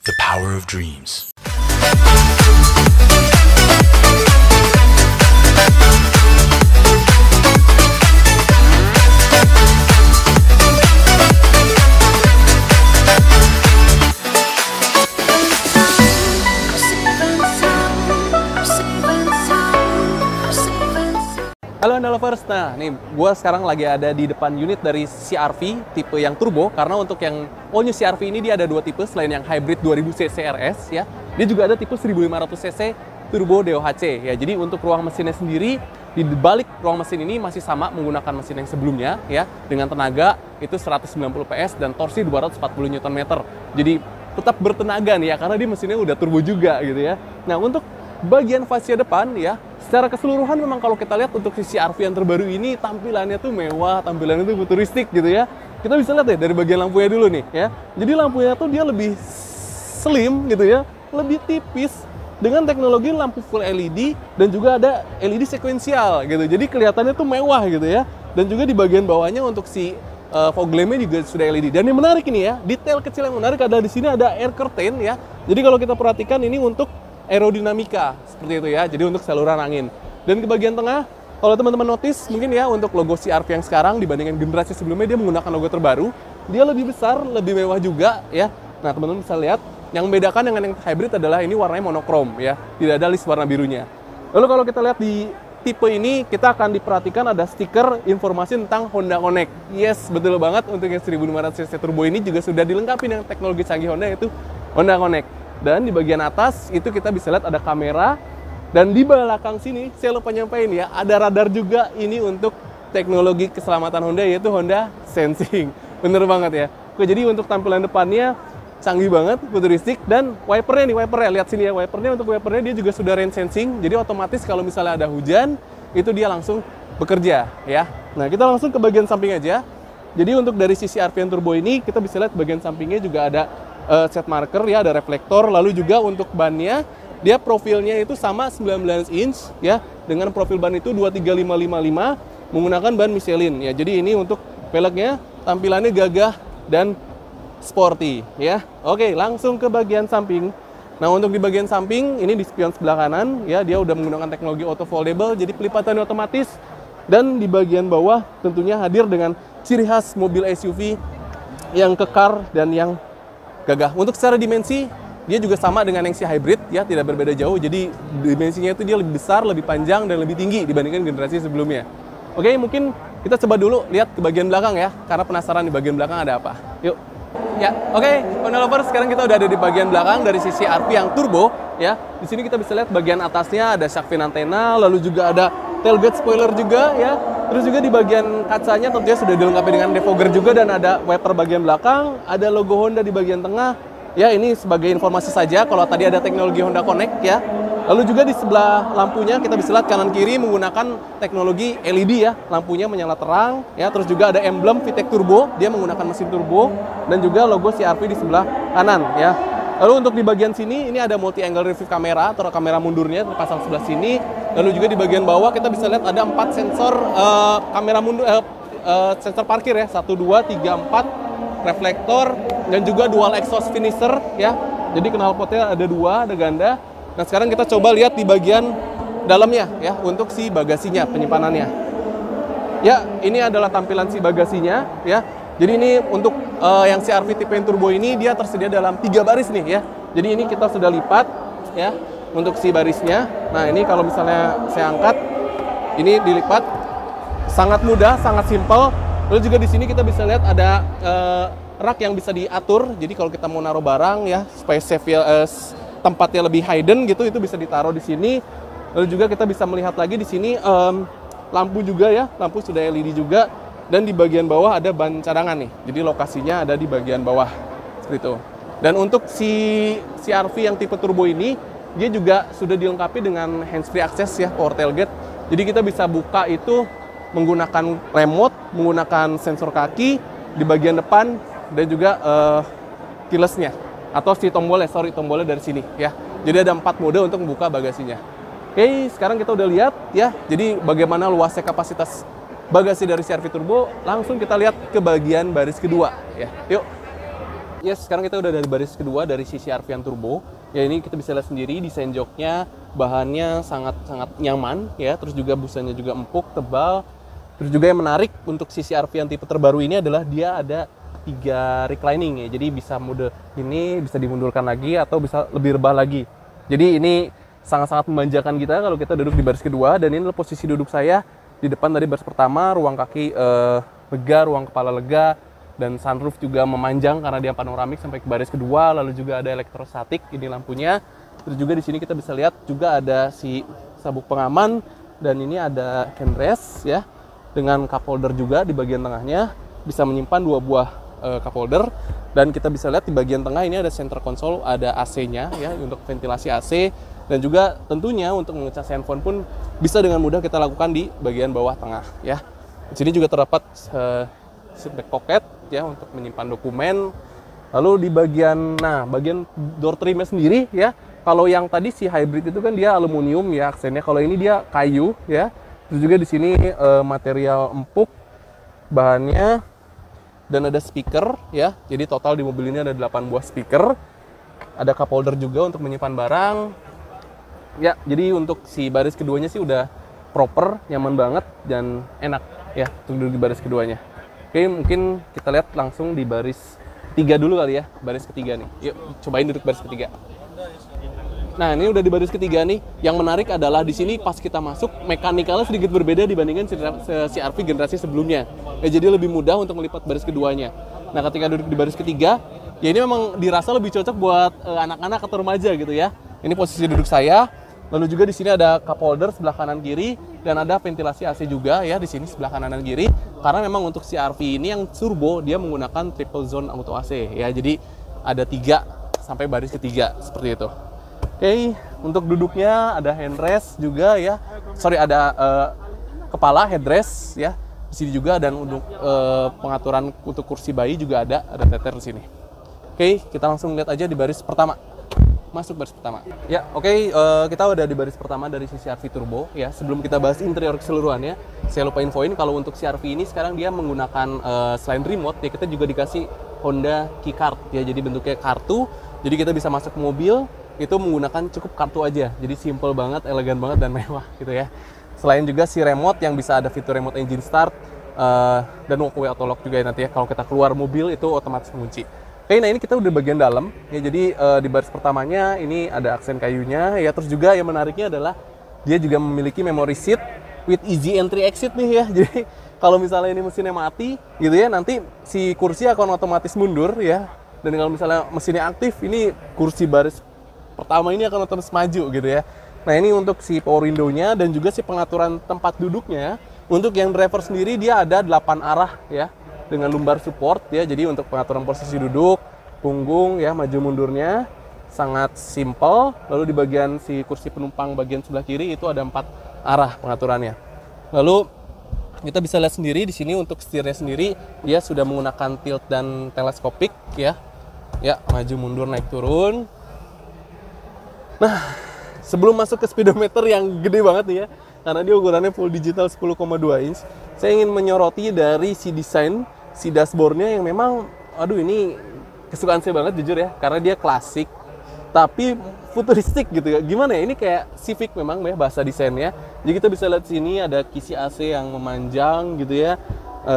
The power of dreams. Halo Honda Lovers, nah nih gue sekarang lagi ada di depan unit dari CR-V tipe yang turbo. Karena untuk yang all new CR-V ini dia ada dua tipe selain yang hybrid 2000cc RS ya. Dia juga ada tipe 1500cc turbo DOHC ya. Jadi untuk ruang mesinnya sendiri, di balik ruang mesin ini masih sama menggunakan mesin yang sebelumnya ya. Dengan tenaga itu 190 PS dan torsi 240 Nm. Jadi tetap bertenaga nih ya, karena dia mesinnya udah turbo juga gitu ya. Nah untuk bagian fascia depan ya, secara keseluruhan memang kalau kita lihat untuk si CR-V yang terbaru ini tampilannya tuh mewah, tampilannya tuh futuristik gitu ya. Kita bisa lihat deh dari bagian lampunya dulu nih ya. Jadi lampunya tuh dia lebih slim gitu ya, lebih tipis dengan teknologi lampu full LED dan juga ada LED sekuensial gitu. Jadi kelihatannya tuh mewah gitu ya. Dan juga di bagian bawahnya untuk si fog lamp-nya juga sudah LED. Dan yang menarik ini ya, detail kecil yang menarik adalah di sini ada air curtain ya. Jadi kalau kita perhatikan ini untuk aerodinamika seperti itu ya, jadi untuk saluran angin. Dan ke bagian tengah, kalau teman-teman notice mungkin ya, untuk logo CR-V yang sekarang dibandingkan generasi sebelumnya dia menggunakan logo terbaru, dia lebih besar, lebih mewah juga ya. Nah teman-teman bisa lihat, yang membedakan dengan yang hybrid adalah ini warnanya monokrom ya, tidak ada list warna birunya. Lalu kalau kita lihat di tipe ini, kita akan diperhatikan ada stiker informasi tentang Honda Connect. Yes, betul banget, untuk yang 1500cc turbo ini juga sudah dilengkapi dengan teknologi canggih Honda, yaitu Honda Connect. Dan di bagian atas itu kita bisa lihat ada kamera, dan di belakang sini saya lupa nyampein ya, ada radar juga ini untuk teknologi keselamatan Honda, yaitu Honda Sensing. Bener banget ya. Oke, jadi untuk tampilan depannya canggih banget, futuristik, dan wipernya lihat sini ya, untuk wipernya dia juga sudah rain sensing, jadi otomatis kalau misalnya ada hujan itu dia langsung bekerja ya. Nah kita langsung ke bagian samping aja. Jadi untuk dari sisi CR-V yang turbo ini kita bisa lihat bagian sampingnya juga ada set marker ya, ada reflektor. Lalu juga untuk bannya, dia profilnya itu sama 19 inch ya, dengan profil ban itu 23555 menggunakan ban Michelin ya. Jadi ini untuk velgnya tampilannya gagah dan sporty ya. Oke, langsung ke bagian samping. Nah untuk di bagian samping ini di spion sebelah kanan ya, dia udah menggunakan teknologi auto foldable, jadi pelipatannya otomatis. Dan di bagian bawah tentunya hadir dengan ciri khas mobil SUV yang kekar dan yang gagah. Untuk secara dimensi, dia juga sama dengan yang si hybrid ya, tidak berbeda jauh. Jadi dimensinya itu dia lebih besar, lebih panjang, dan lebih tinggi dibandingkan generasi sebelumnya. Oke, mungkin kita coba dulu lihat ke bagian belakang ya, karena penasaran di bagian belakang ada apa. Yuk. Ya, oke, Honda Lovers, sekarang kita udah ada di bagian belakang dari sisi CR-V yang turbo ya. Di sini kita bisa lihat bagian atasnya ada shark fin antena, lalu juga ada tailgate spoiler juga ya. Terus juga di bagian kacanya tentunya sudah dilengkapi dengan defogger juga, dan ada wiper bagian belakang, ada logo Honda di bagian tengah. Ya, ini sebagai informasi saja kalau tadi ada teknologi Honda Connect ya. Lalu juga di sebelah lampunya kita bisa lihat kanan kiri menggunakan teknologi LED ya, lampunya menyala terang ya. Terus juga ada emblem VTEC Turbo, dia menggunakan mesin turbo, dan juga logo CR-V di sebelah kanan ya. Lalu untuk di bagian sini ini ada multi angle revive kamera atau kamera mundurnya terpasang sebelah sini. Lalu juga di bagian bawah kita bisa lihat ada 4 sensor kamera mundur, sensor parkir ya, 1, 2, 3, 4 reflektor, dan juga dual exhaust finisher ya. Jadi knalpotnya ada 2, ada ganda. Nah sekarang kita coba lihat di bagian dalamnya ya, untuk si bagasinya, penyimpanannya. Ya, ini adalah tampilan si bagasinya ya. Jadi ini untuk yang CR-V tipe yang turbo ini dia tersedia dalam 3 baris nih ya. Jadi ini kita sudah lipat ya untuk si barisnya. Nah ini kalau misalnya saya angkat, ini dilipat, sangat mudah, sangat simpel. Lalu juga di sini kita bisa lihat ada rak yang bisa diatur. Jadi kalau kita mau naruh barang ya, supaya safe ya, tempatnya lebih hidden gitu, itu bisa ditaruh di sini. Lalu juga kita bisa melihat lagi di sini lampu juga ya, lampu sudah LED juga. Dan di bagian bawah ada ban cadangan nih, jadi lokasinya ada di bagian bawah seperti itu. Dan untuk si CR-V yang tipe turbo ini, dia juga sudah dilengkapi dengan hands-free access ya, power tailgate. Jadi kita bisa buka itu menggunakan remote, menggunakan sensor kaki di bagian depan, dan juga keyless-nya atau si tombolnya dari sini ya. Jadi ada 4 mode untuk membuka bagasinya. Oke, sekarang kita udah lihat ya, jadi bagaimana luasnya kapasitas bagasi dari CR-V turbo. Langsung kita lihat ke bagian baris kedua ya. Yuk. Yes, sekarang kita udah dari baris kedua dari si CR-V yang turbo. Ya ini kita bisa lihat sendiri desain joknya, bahannya sangat nyaman ya, terus juga busanya juga empuk, tebal. Terus juga yang menarik untuk si CR-V yang tipe terbaru ini adalah dia ada 3 reclining ya. Jadi bisa mode ini bisa dimundurkan lagi atau bisa lebih rebah lagi. Jadi ini sangat-sangat memanjakan kita kalau kita duduk di baris kedua, dan ini adalah posisi duduk saya di depan dari baris pertama, ruang kaki lega, ruang kepala lega, dan sunroof juga memanjang karena dia panoramik sampai ke baris kedua. Lalu juga ada elektrostatik ini lampunya. Terus juga di sini kita bisa lihat juga ada si sabuk pengaman, dan ini ada handrest ya dengan cup holder juga di bagian tengahnya, bisa menyimpan 2 buah cup holder. Dan kita bisa lihat di bagian tengah ini ada center console, ada AC-nya ya untuk ventilasi AC, dan juga tentunya untuk mengecas handphone pun bisa dengan mudah kita lakukan di bagian bawah tengah ya. Di sini juga terdapat seat back pocket ya untuk menyimpan dokumen. Lalu di bagian door trimnya sendiri ya, kalau yang tadi si hybrid itu kan dia aluminium ya aksennya, kalau ini dia kayu ya. Terus juga di sini material empuk bahannya, dan ada speaker ya. Jadi total di mobil ini ada 8 buah speaker. Ada cup holder juga untuk menyimpan barang. Ya, jadi untuk si baris keduanya sih udah proper, nyaman banget dan enak ya untuk duduk di baris keduanya. Oke, mungkin kita lihat langsung di baris ketiga dulu kali ya, baris ketiga nih. Yuk, cobain duduk baris ketiga. Nah, ini udah di baris ketiga nih. Yang menarik adalah di sini pas kita masuk, mekanikalnya sedikit berbeda dibandingkan CR-V generasi sebelumnya. Ya, jadi lebih mudah untuk melipat baris keduanya. Nah, ketika duduk di baris ketiga, ya ini memang dirasa lebih cocok buat anak-anak atau remaja gitu ya. Ini posisi duduk saya. Lalu juga di sini ada cup holder sebelah kanan kiri, dan ada ventilasi AC juga ya di sini sebelah kanan dan kiri. Karena memang untuk CR-V ini yang turbo dia menggunakan triple zone auto AC ya. Jadi ada 3 sampai baris ketiga seperti itu. Oke, untuk duduknya ada handrest juga ya. Ada kepala headrest ya di sini juga, dan untuk pengaturan untuk kursi bayi juga ada teter di sini. Oke, kita langsung lihat aja di baris pertama. Masuk baris pertama. Ya, oke, kita udah di baris pertama dari si CR-V turbo ya. Sebelum kita bahas interior keseluruhannya, saya lupa infoin kalau untuk CR-V ini sekarang dia menggunakan selain remote ya, kita juga dikasih Honda Keycard ya. Jadi bentuknya kartu. Jadi kita bisa masuk ke mobil itu menggunakan cukup kartu aja. Jadi simple banget, elegan banget, dan mewah gitu ya. Selain juga si remote yang bisa ada fitur remote engine start dan walkway auto lock juga ya nanti ya. Kalau kita keluar mobil itu otomatis mengunci. Oke, nah ini kita udah bagian dalam ya. Jadi di baris pertamanya ini ada aksen kayunya ya. Terus juga yang menariknya adalah dia juga memiliki memory seat with easy entry exit nih ya. Jadi kalau misalnya ini mesinnya mati gitu ya, nanti si kursi akan otomatis mundur ya. Dan kalau misalnya mesinnya aktif, ini kursi baris pertama ini akan otomatis maju gitu ya. Nah, ini untuk si power window-nya dan juga si pengaturan tempat duduknya. Untuk yang driver sendiri dia ada 8 arah ya, dengan lumbar support ya. Jadi untuk pengaturan posisi duduk, punggung ya, maju mundurnya sangat simple. Lalu di bagian si kursi penumpang bagian sebelah kiri itu ada 4 arah pengaturannya. Lalu kita bisa lihat sendiri di sini untuk setirnya sendiri dia sudah menggunakan tilt dan teleskopik ya. Ya, maju mundur naik turun. Nah, sebelum masuk ke speedometer yang gede banget nih ya, karena dia ukurannya full digital 10,2 inch, saya ingin menyoroti dari si desain si dashboardnya yang memang, aduh ini kesukaan saya banget jujur ya, karena dia klasik tapi futuristik gitu ya. Gimana ya, ini kayak Civic memang ya bahasa desainnya. Jadi kita bisa lihat sini ada kisi AC yang memanjang gitu ya,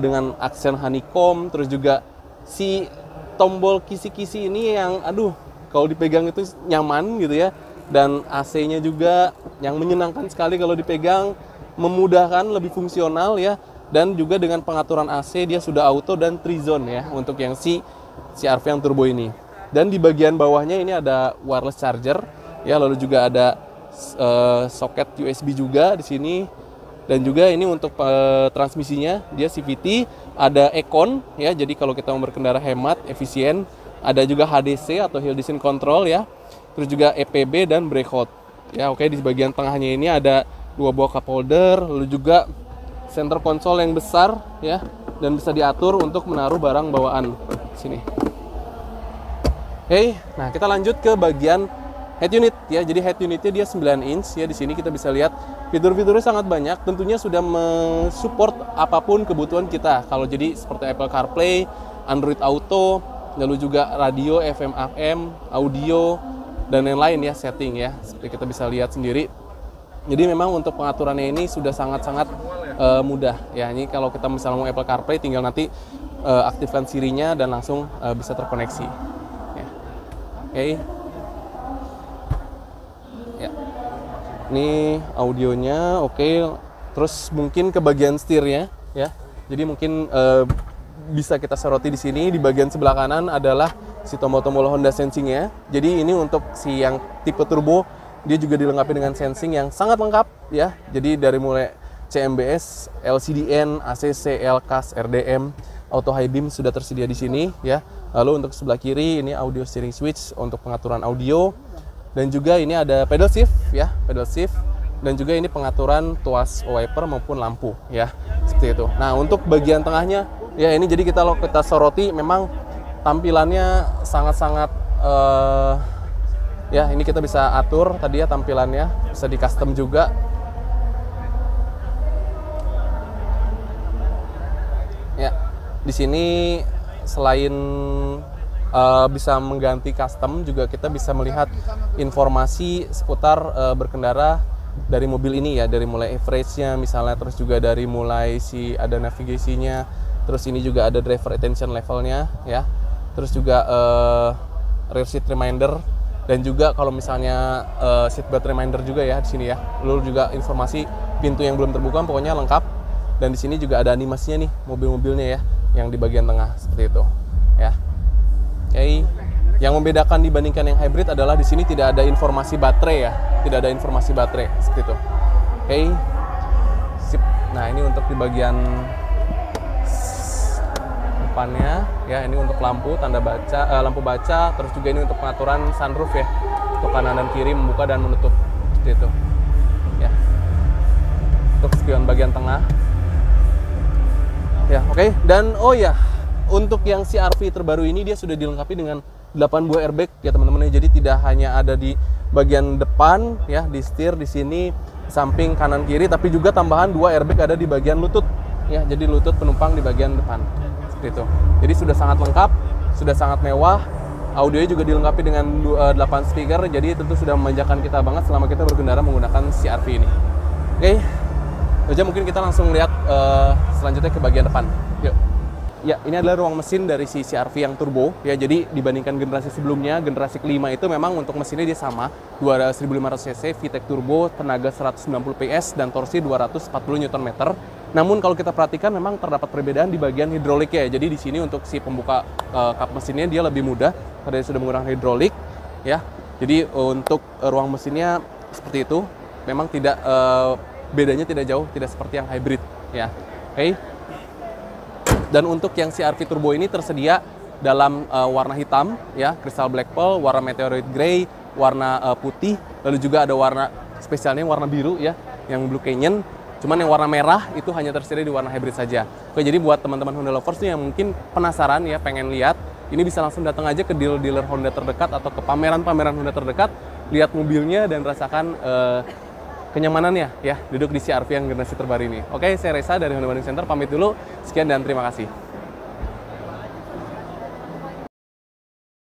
dengan aksen honeycomb. Terus juga si tombol kisi-kisi ini yang aduh kalau dipegang itu nyaman gitu ya. Dan AC-nya juga yang menyenangkan sekali kalau dipegang, memudahkan, lebih fungsional ya. Dan juga dengan pengaturan AC dia sudah auto dan 3 zone ya untuk yang si CR-V yang turbo ini. Dan di bagian bawahnya ini ada wireless charger ya, lalu juga ada soket USB juga di sini. Dan juga ini untuk transmisinya dia CVT, ada Econ ya. Jadi kalau kita mau berkendara hemat, efisien. Ada juga HDC atau Hill Descent Control ya. Terus juga EPB dan brake hold. Ya, oke, di bagian tengahnya ini ada 2 buah cup holder, lalu juga center console yang besar ya, dan bisa diatur untuk menaruh barang bawaan sini. Oke, nah kita lanjut ke bagian head unit ya. Jadi head unitnya dia 9 inch ya. Di sini kita bisa lihat fitur-fiturnya sangat banyak. Tentunya sudah mensupport apapun kebutuhan kita. Kalau jadi seperti Apple CarPlay, Android Auto, lalu juga radio, FM, AM, audio, dan lain-lain ya, setting ya, seperti kita bisa lihat sendiri. Jadi memang untuk pengaturannya ini sudah sangat-sangat mudah ya. Ini kalau kita misalnya mau Apple CarPlay, tinggal nanti aktifkan Siri-nya dan langsung bisa terkoneksi. Ya. Oke. Ya. Ini audionya, oke. Terus mungkin ke bagian setirnya ya. Jadi mungkin bisa kita soroti di sini. Di bagian sebelah kanan adalah si tombol-tombol Honda Sensing-nya. Jadi ini untuk si yang tipe turbo, dia juga dilengkapi dengan sensing yang sangat lengkap ya. Jadi dari mulai CMBS, LCDN, ACC, LCAS, RDM, Auto High Beam sudah tersedia di sini ya. Lalu untuk sebelah kiri ini audio steering switch untuk pengaturan audio, dan juga ini ada pedal shift ya, pedal shift, dan juga ini pengaturan tuas wiper maupun lampu ya, seperti itu. Nah, untuk bagian tengahnya ya, ini jadi kalau kita soroti memang tampilannya sangat-sangat ya, ini kita bisa atur tadi ya tampilannya, bisa di custom juga. Ya, di sini selain bisa mengganti custom, juga kita bisa melihat informasi seputar berkendara dari mobil ini ya, dari mulai average-nya misalnya, terus juga dari mulai si ada navigasinya, terus ini juga ada driver attention levelnya ya, terus juga rear seat reminder, dan juga kalau misalnya seatbelt reminder juga ya di sini ya. Lalu juga informasi pintu yang belum terbuka, pokoknya lengkap. Dan di sini juga ada animasinya nih mobil-mobilnya ya, yang di bagian tengah seperti itu ya. Oke. Yang membedakan dibandingkan yang hybrid adalah di sini tidak ada informasi baterai ya, tidak ada informasi baterai seperti itu. Oke. Sip. Nah, ini untuk di bagian depannya ya, ini untuk lampu tanda baca, lampu baca, terus juga ini untuk pengaturan sunroof ya, untuk kanan dan kiri membuka dan menutup seperti itu ya. Untuk spion bagian tengah ya, oke. Dan oh ya, untuk yang CR-V terbaru ini dia sudah dilengkapi dengan 8 buah airbag ya teman-teman. Jadi tidak hanya ada di bagian depan ya, di setir di sini, samping kanan kiri, tapi juga tambahan 2 airbag ada di bagian lutut ya. Jadi lutut penumpang di bagian depan. Itu. Jadi sudah sangat lengkap, sudah sangat mewah. Audionya juga dilengkapi dengan 8 speaker, jadi tentu sudah memanjakan kita banget selama kita berkendara menggunakan CR-V ini. Oke, jadi mungkin kita langsung lihat selanjutnya ke bagian depan. Yuk. Ya, ini adalah ruang mesin dari si CR-V yang turbo ya. Jadi dibandingkan generasi sebelumnya, generasi kelima itu memang untuk mesinnya dia sama, 1500 cc, VTEC turbo, tenaga 190 PS dan torsi 240 Nm. Namun kalau kita perhatikan memang terdapat perbedaan di bagian hidrolik ya. Jadi di sini untuk si pembuka kap mesinnya dia lebih mudah karena dia sudah menggunakan hidrolik ya. Jadi untuk ruang mesinnya seperti itu. Memang tidak bedanya tidak jauh, tidak seperti yang hybrid ya. Oke. Dan untuk yang CR-V turbo ini tersedia dalam warna hitam ya, crystal black pearl, warna meteorite gray, warna putih, lalu juga ada warna spesialnya warna biru ya, yang Blue Canyon. Cuman yang warna merah itu hanya tersedia di warna hybrid saja. Oke, jadi buat teman-teman Honda lovers nih yang mungkin penasaran ya, pengen lihat, ini bisa langsung datang aja ke dealer-dealer Honda terdekat atau ke pameran-pameran Honda terdekat, lihat mobilnya dan rasakan kenyamanannya ya, duduk di CR-V yang generasi terbaru ini. Oke, saya Reza dari Honda Bandung Center, pamit dulu. Sekian dan terima kasih.